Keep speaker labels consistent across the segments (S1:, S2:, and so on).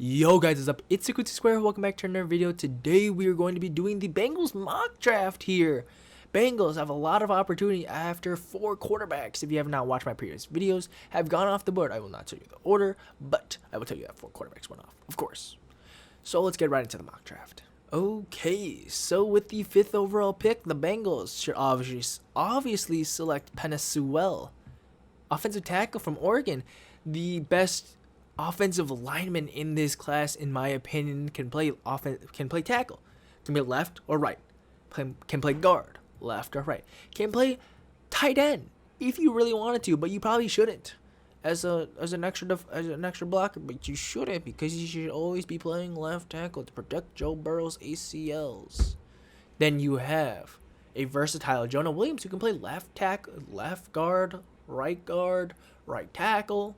S1: Yo guys, what's up? It's Ikuti Square. Welcome back to another video. Today we are going to be doing the Bengals mock draft here. Bengals have a lot of opportunity after 4 quarterbacks. If you have not watched my previous videos, have gone off the board. I will not tell you the order, but I will tell you that 4 quarterbacks went off, of course. So let's get right into the mock draft. Okay, so with the 5th overall pick, the Bengals should obviously select Penei Sewell, offensive tackle from Oregon, the best offensive lineman in this class, in my opinion. Can play tackle, can be left or right, can play guard, left or right, can play tight end if you really wanted to, but you probably shouldn't as an extra blocker, but you shouldn't, because you should always be playing left tackle to protect Joe Burrow's ACLs. Then you have a versatile Jonah Williams who can play left guard, right tackle,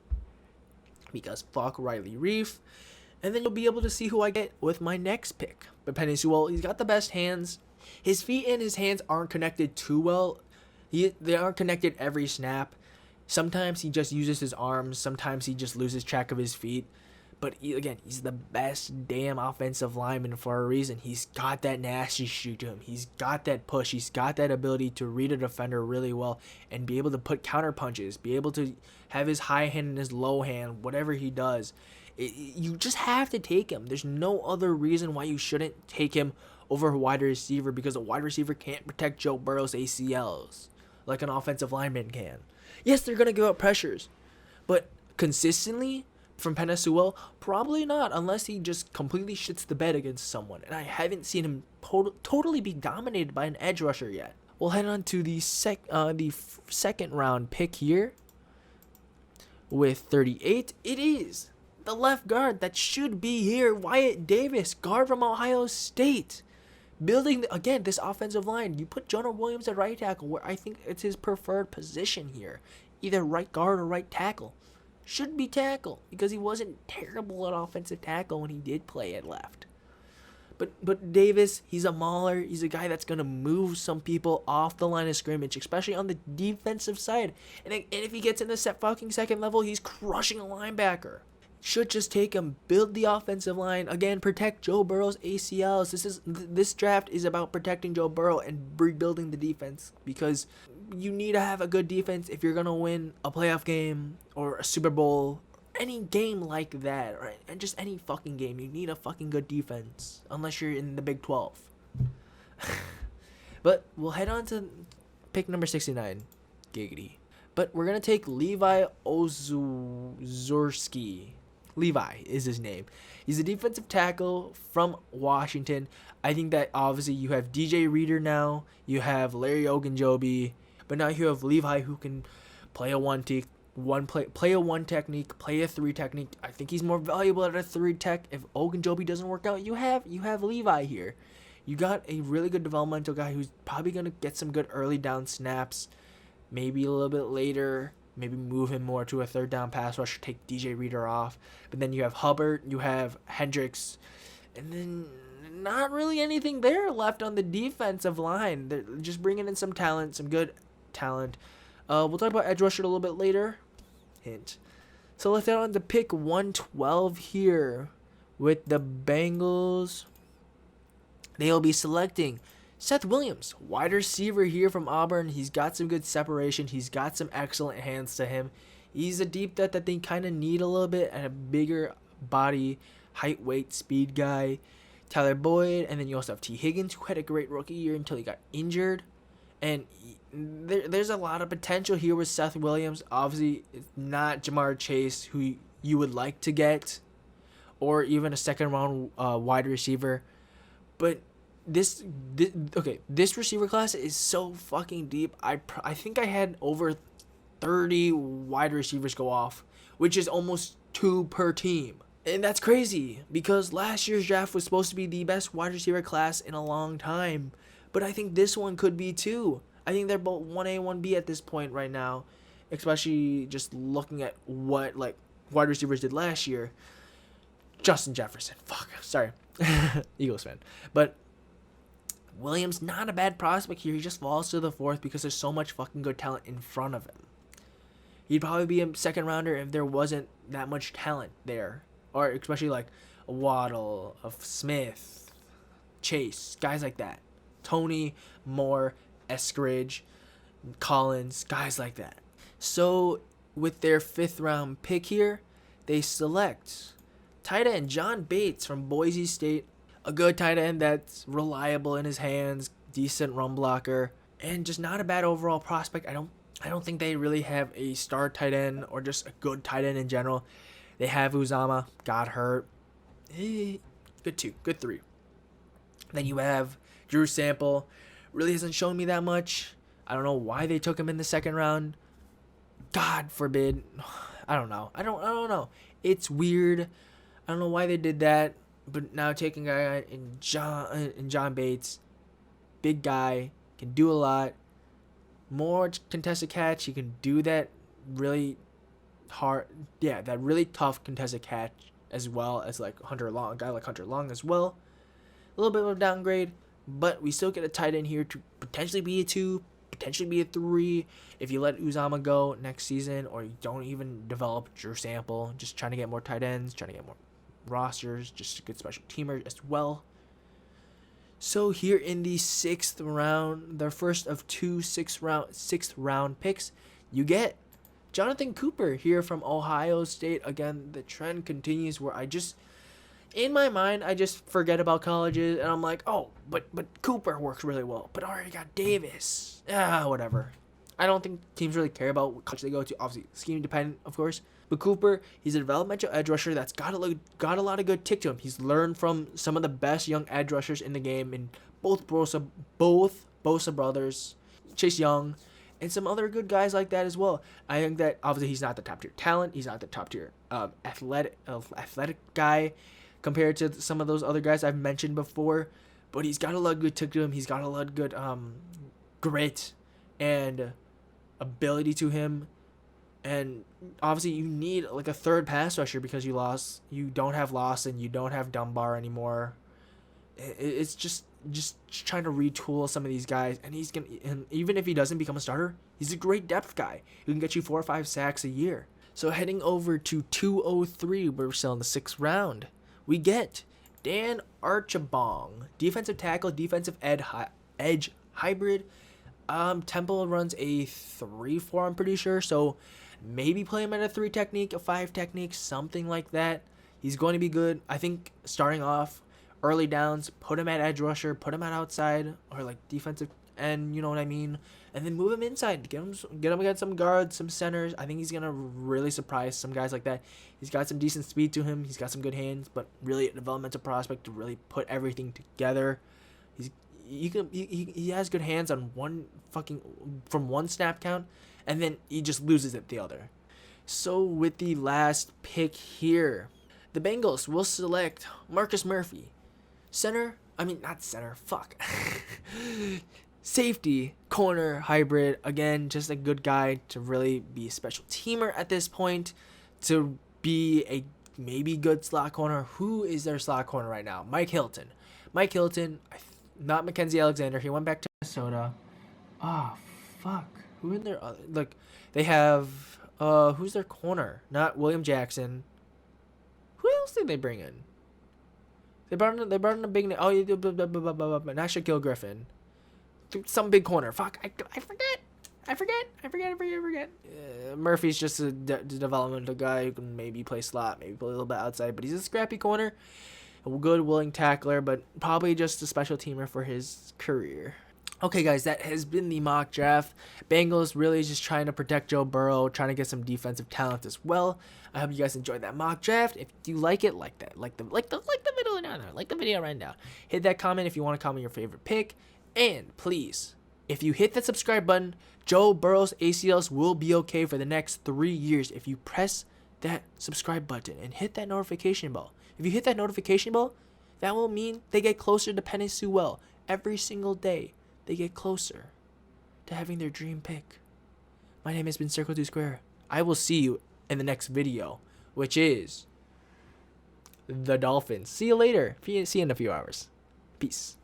S1: because fuck Riley Reef. And then you'll be able to see who I get with my next pick. But Penei Sewell, he's got the best hands. His feet and his hands aren't connected too well. They aren't connected every snap. Sometimes he just uses his arms. Sometimes he just loses track of his feet. But again, he's the best damn offensive lineman for a reason. He's got that nasty shoot to him. He's got that push. He's got that ability to read a defender really well and be able to put counter punches, be able to have his high hand and his low hand, whatever he does. You just have to take him. There's no other reason why you shouldn't take him over a wide receiver, because a wide receiver can't protect Joe Burrow's ACLs like an offensive lineman can. Yes, they're going to give up pressures, but consistently from Penei Sewell, probably not, unless he just completely shits the bed against someone. And I haven't seen him totally be dominated by an edge rusher yet. We'll head on to the second round pick here with 38. It is the left guard that should be here, Wyatt Davis, guard from Ohio State. Building, again, this offensive line. You put Jonah Williams at right tackle, where I think it's his preferred position here. Either right guard or right tackle. Should be tackle, because he wasn't terrible at offensive tackle when he did play at left. But Davis, he's a mauler. He's a guy that's going to move some people off the line of scrimmage, especially on the defensive side. And if he gets in the fucking second level, he's crushing a linebacker. Should just take him, build the offensive line, again, protect Joe Burrow's ACLs. This draft is about protecting Joe Burrow and rebuilding the defense, because you need to have a good defense if you're going to win a playoff game or a Super Bowl, any game like that, right? And just any fucking game, you need a fucking good defense, unless you're in the Big 12. But we'll head on to pick number 69, giggity. But we're going to take Levi Ozurski. Levi is his name. He's a defensive tackle from Washington. I think that obviously you have DJ Reader now. You have Larry Ogunjobi. But now you have Levi, who can play a play a 1 technique, play a 3 technique. I think he's more valuable at a 3 tech. If Ogunjobi doesn't work out, you have Levi here. You got a really good developmental guy who's probably going to get some good early down snaps. Maybe a little bit later, maybe move him more to a 3rd down pass rush, take DJ Reader off. But then you have Hubbard, you have Hendricks, and then not really anything there left on the defensive line. They're just bringing in some talent, some good talent. We'll talk about edge rusher a little bit later. Hint. So let's head on to pick 112 here with the Bengals. They'll be selecting Seth Williams, wide receiver here from Auburn. He's got some good separation. He's got some excellent hands to him. He's a deep threat that they kind of need a little bit, and a bigger body, height, weight, speed guy. Tyler Boyd, and then you also have T. Higgins, who had a great rookie year until he got injured. And there's a lot of potential here with Seth Williams. Obviously, it's not Jamar Chase, who you would like to get, or even a second-round wide receiver. But this receiver class is so fucking deep. I think I had over 30 wide receivers go off, which is almost 2 per team. And that's crazy, because last year's draft was supposed to be the best wide receiver class in a long time. But I think this one could be too. I think they're both 1A, 1B at this point right now, especially just looking at what wide receivers did last year. Justin Jefferson. Fuck. Sorry. Eagles fan. But Williams, not a bad prospect here. He just falls to the 4th because there's so much fucking good talent in front of him. He'd probably be a second rounder if there wasn't that much talent there. Or especially like Waddle, of Smith, Chase, guys like that. Tony, Moore, Eskridge, Collins, guys like that. So with their 5th round pick here, they select tight end John Bates from Boise State, a good tight end that's reliable in his hands, decent run blocker, and just not a bad overall prospect. I don't think they really have a star tight end or just a good tight end in general. They have Uzama, got hurt. Good 2, good 3. Then you have Drew Sample, really hasn't shown me that much. I don't know why they took him in the 2nd round. God forbid. I don't know. I don't know. It's weird. I don't know why they did that. But now taking a guy in John Bates, big guy, can do a lot. More contested catch. He can do that really hard. Yeah, that really tough contested catch as well as like Hunter Long. A guy like Hunter Long as well. A little bit of a downgrade, but we still get a tight end here to potentially be a 2, potentially be a 3 if you let Uzama go next season, or you don't even develop Drew Sample. Just trying to get more tight ends, trying to get more rosters, just a good special teamer as well. So here in the 6th round, their first of 2 6th round picks, you get Jonathan Cooper here from Ohio State. Again, the trend continues where in my mind, I just forget about colleges, and I'm like, oh, but Cooper works really well. But I already got Davis. Whatever. I don't think teams really care about what college they go to. Obviously, scheme dependent, of course. But Cooper, he's a developmental edge rusher that's got a lot of good tick to him. He's learned from some of the best young edge rushers in the game, in both Bosa brothers, Chase Young, and some other good guys like that as well. I think that obviously he's not the top tier talent. He's not the top tier athletic guy compared to some of those other guys I've mentioned before. But he's got a lot of good tick to him. He's got a lot of good grit and ability to him. And obviously you need like a 3rd pass rusher because you don't have Lawson, you don't have Dunbar anymore. It's just trying to retool some of these guys, and even if he doesn't become a starter, he's a great depth guy who can get you 4 or 5 sacks a year. So heading over to 203, we're still in the 6th round, we get Dan Archibong, defensive tackle, defensive edge hybrid. Temple runs a 3-4, I'm pretty sure, so maybe play him at a 3 technique, a 5 technique, something like that. He's going to be good. I think starting off early downs, put him at edge rusher, put him at outside or like defensive end, you know what I mean, and then move him inside, get him against some guards, some centers. I think he's gonna really surprise some guys like that. He's got some decent speed to him. He's got some good hands, but really a developmental prospect to really put everything together. He has good hands on from one snap count, and then he just loses it the other. So with the last pick here, the Bengals will select Marcus Murphy, safety, corner, hybrid. Again, just a good guy to really be a special teamer at this point, to be a maybe good slot corner. Who is their slot corner right now? Mike Hilton, not Mackenzie Alexander. He went back to Minnesota. Who in their other, like, they have who's their corner? Not William Jackson. Who else did they bring in? They brought in a big name. Oh, not Shaquille Griffin. Some big corner. I forget. Murphy's just a developmental guy who can maybe play slot, maybe play a little bit outside, but he's a scrappy corner, a good, willing tackler, but probably just a special teamer for his career. Okay, guys, that has been the mock draft. Bengals really just trying to protect Joe Burrow, trying to get some defensive talent as well. I hope you guys enjoyed that mock draft. If you like it, like the video right now. Hit that comment if you want to comment your favorite pick, and please, if you hit that subscribe button, Joe Burrow's ACLs will be okay for the next 3 years if you press that subscribe button and hit that notification bell. If you hit that notification bell, that will mean they get closer to Penny Sewell every single day. They get closer to having their dream pick. My name has been Circle 2 Square. I will see you in the next video, which is the Dolphins. See you later. See you in a few hours. Peace.